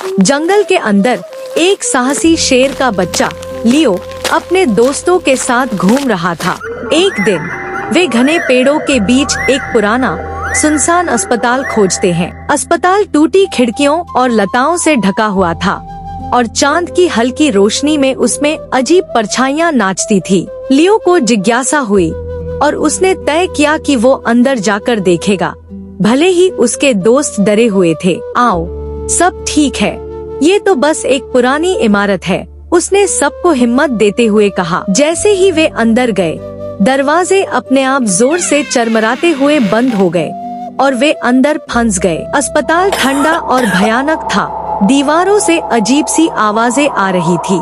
जंगल के अंदर एक साहसी शेर का बच्चा लियो अपने दोस्तों के साथ घूम रहा था। एक दिन वे घने पेड़ों के बीच एक पुराना सुनसान अस्पताल खोजते हैं। अस्पताल टूटी खिड़कियों और लताओं से ढका हुआ था और चांद की हल्की रोशनी में उसमें अजीब परछाइयां नाचती थी। लियो को जिज्ञासा हुई और उसने तय किया कि वो अंदर जाकर देखेगा, भले ही उसके दोस्त डरे हुए थे। आओ, सब ठीक है, ये तो बस एक पुरानी इमारत है, उसने सबको हिम्मत देते हुए कहा। जैसे ही वे अंदर गए, दरवाजे अपने आप जोर से चरमराते हुए बंद हो गए और वे अंदर फंस गए। अस्पताल ठंडा और भयानक था। दीवारों से अजीब सी आवाजें आ रही थी,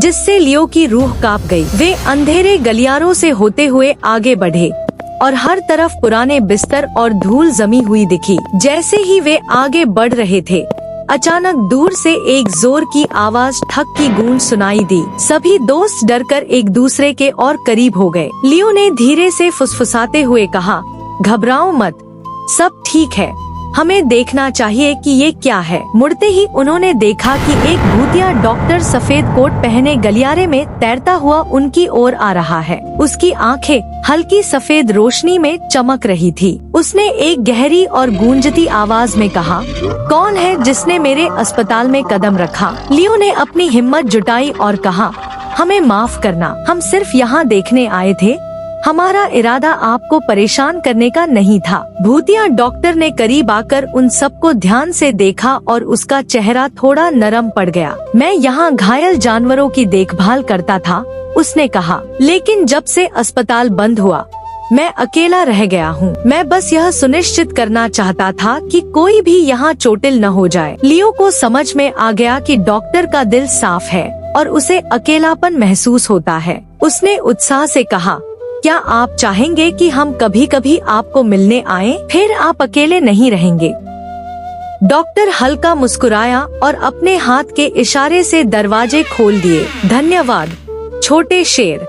जिससे लियो की रूह कांप गई। वे अंधेरे गलियारों से होते हुए आगे बढ़े और हर तरफ पुराने बिस्तर और धूल जमी हुई दिखी। जैसे ही वे आगे बढ़ रहे थे, अचानक दूर से एक जोर की आवाज ठक की गूंज सुनाई दी। सभी दोस्त डरकर एक दूसरे के और करीब हो गए। लियो ने धीरे से फुसफुसाते हुए कहा, घबराओ मत, सब ठीक है, हमें देखना चाहिए कि ये क्या है। मुड़ते ही उन्होंने देखा कि एक भूतिया डॉक्टर सफेद कोट पहने गलियारे में तैरता हुआ उनकी ओर आ रहा है। उसकी आंखें हल्की सफेद रोशनी में चमक रही थी। उसने एक गहरी और गूंजती आवाज में कहा, कौन है जिसने मेरे अस्पताल में कदम रखा? लियो ने अपनी हिम्मत जुटाई और कहा, हमें माफ करना, हम सिर्फ यहाँ देखने आए थे, हमारा इरादा आपको परेशान करने का नहीं था। भूतिया डॉक्टर ने करीब आकर उन सबको ध्यान से देखा और उसका चेहरा थोड़ा नरम पड़ गया। मैं यहाँ घायल जानवरों की देखभाल करता था, उसने कहा, लेकिन जब से अस्पताल बंद हुआ, मैं अकेला रह गया हूँ। मैं बस यह सुनिश्चित करना चाहता था कि कोई भी यहाँ चोटिल न हो जाए। लियो को समझ में आ गया कि डॉक्टर का दिल साफ है और उसे अकेलापन महसूस होता है। उसने उत्साह से कहा, क्या आप चाहेंगे कि हम कभी कभी आपको मिलने आएं? फिर आप अकेले नहीं रहेंगे। डॉक्टर हल्का मुस्कुराया और अपने हाथ के इशारे से दरवाजे खोल दिए। धन्यवाद छोटे शेर,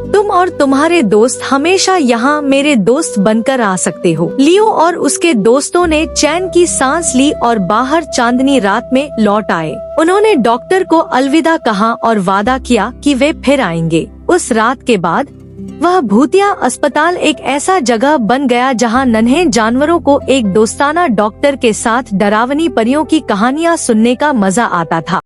तुम और तुम्हारे दोस्त हमेशा यहाँ मेरे दोस्त बनकर आ सकते हो। लियो और उसके दोस्तों ने चैन की सांस ली और बाहर चांदनी रात में लौट आए। उन्होंने डॉक्टर को अलविदा कहा और वादा किया कि वे फिर आएंगे। उस रात के बाद वह भूतिया अस्पताल एक ऐसा जगह बन गया जहां नन्हे जानवरों को एक दोस्ताना डॉक्टर के साथ डरावनी परियों की कहानियां सुनने का मजा आता था।